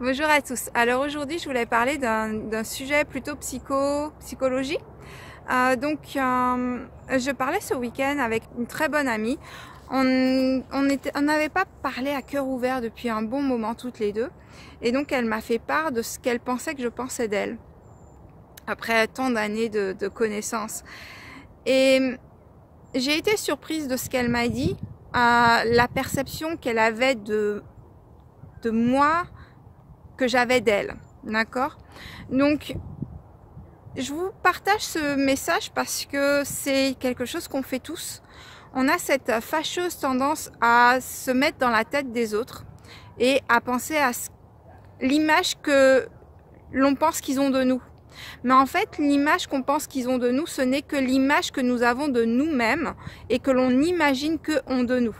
Bonjour à tous. Alors aujourd'hui, je voulais parler d'un sujet plutôt psychologie. Je parlais ce week-end avec une très bonne amie. On n'avait pas parlé à cœur ouvert depuis un bon moment toutes les deux. Et donc, elle m'a fait part de ce qu'elle pensait que je pensais d'elle. Après tant d'années de connaissances. Et j'ai été surprise de ce qu'elle m'a dit, la perception qu'elle avait de moi, que j'avais d'elle, d'accord? Donc, je vous partage ce message parce que c'est quelque chose qu'on fait tous. On a cette fâcheuse tendance à se mettre dans la tête des autres et à penser à l'image que l'on pense qu'ils ont de nous. Mais en fait, l'image qu'on pense qu'ils ont de nous, ce n'est que l'image que nous avons de nous-mêmes et que l'on imagine qu'eux ont de nous.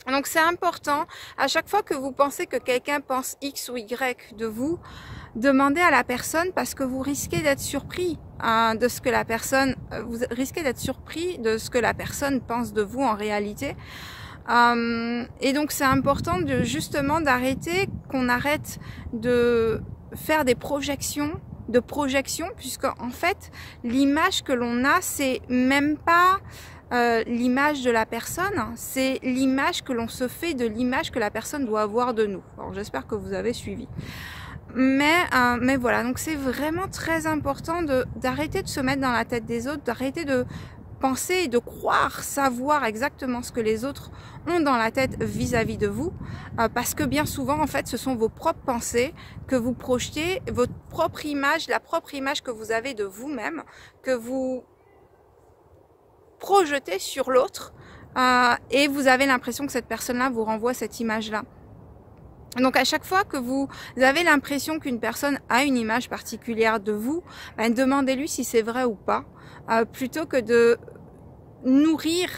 Donc c'est important, à chaque fois que vous pensez que quelqu'un pense X ou Y de vous, demandez à la personne parce que vous risquez d'être surpris de ce que la personne, vous risquez d'être surpris de ce que la personne pense de vous en réalité. Et donc c'est important justement d'arrêter, qu'on arrête de faire des projections, puisque en fait l'image que l'on a, c'est même pas l'image de la personne, c'est l'image que l'on se fait de l'image que la personne doit avoir de nous. Alors j'espère que vous avez suivi. Mais voilà, donc c'est vraiment très important d'arrêter de se mettre dans la tête des autres, d'arrêter de penser et de croire savoir exactement ce que les autres ont dans la tête vis-à-vis de vous, parce que bien souvent en fait ce sont vos propres pensées que vous projetez, votre propre image, la propre image que vous avez de vous-même, que vous projetez sur l'autre, et vous avez l'impression que cette personne-là vous renvoie cette image-là. Donc à chaque fois que vous avez l'impression qu'une personne a une image particulière de vous, ben, demandez-lui si c'est vrai ou pas, plutôt que de nourrir,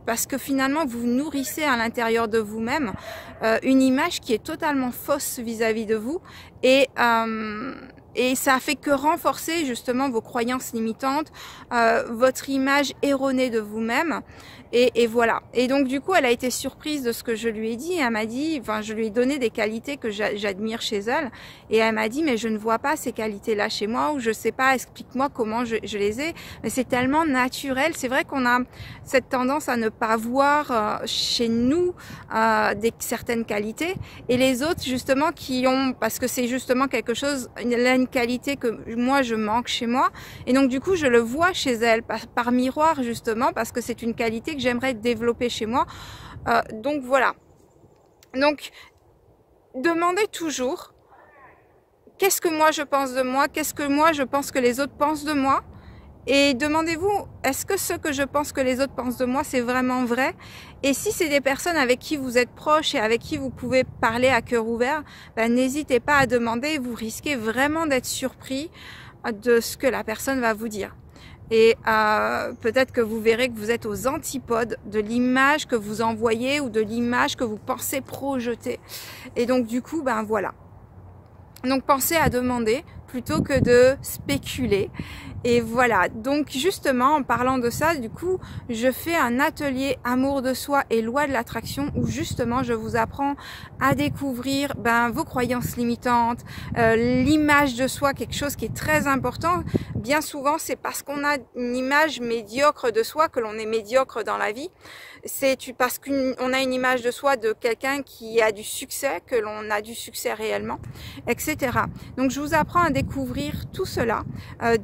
parce que finalement vous nourrissez à l'intérieur de vous-même une image qui est totalement fausse vis-à-vis de vous, et ça fait que renforcer justement vos croyances limitantes, votre image erronée de vous-même. Et voilà. Et donc du coup, elle a été surprise de ce que je lui ai dit. Elle m'a dit, enfin, je lui ai donné des qualités que j'admire chez elle. Et elle m'a dit, mais je ne vois pas ces qualités-là chez moi, ou je sais pas, explique-moi comment je les ai. Mais c'est tellement naturel. C'est vrai qu'on a cette tendance à ne pas voir chez nous certaines qualités, et les autres justement qui ont, parce que c'est justement quelque chose, une qualité que moi je manque chez moi, et donc du coup je le vois chez elle par miroir, justement parce que c'est une qualité que j'aimerais développer chez moi. Donc voilà, donc demandez toujours qu'est-ce que moi je pense de moi, qu'est-ce que moi je pense que les autres pensent de moi, et demandez-vous, est-ce que ce que je pense que les autres pensent de moi, c'est vraiment vrai? Et si c'est des personnes avec qui vous êtes proches et avec qui vous pouvez parler à cœur ouvert, ben, n'hésitez pas à demander, vous risquez vraiment d'être surpris de ce que la personne va vous dire. Et peut-être que vous verrez que vous êtes aux antipodes de l'image que vous envoyez ou de l'image que vous pensez projeter. Et donc du coup, ben voilà. Donc pensez à demander plutôt que de spéculer. Et voilà, donc justement en parlant de ça, du coup, je fais un atelier amour de soi et loi de l'attraction où justement je vous apprends à découvrir vos croyances limitantes, l'image de soi, quelque chose qui est très important. Bien souvent, c'est parce qu'on a une image médiocre de soi que l'on est médiocre dans la vie. C'est parce qu'on a une image de soi de quelqu'un qui a du succès que l'on a du succès réellement, etc. Donc je vous apprends à découvrir tout cela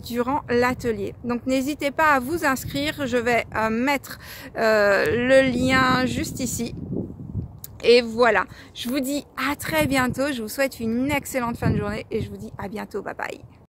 durant l'atelier. Donc n'hésitez pas à vous inscrire, je vais mettre le lien juste ici. Et voilà, je vous dis à très bientôt, je vous souhaite une excellente fin de journée et je vous dis à bientôt, bye bye.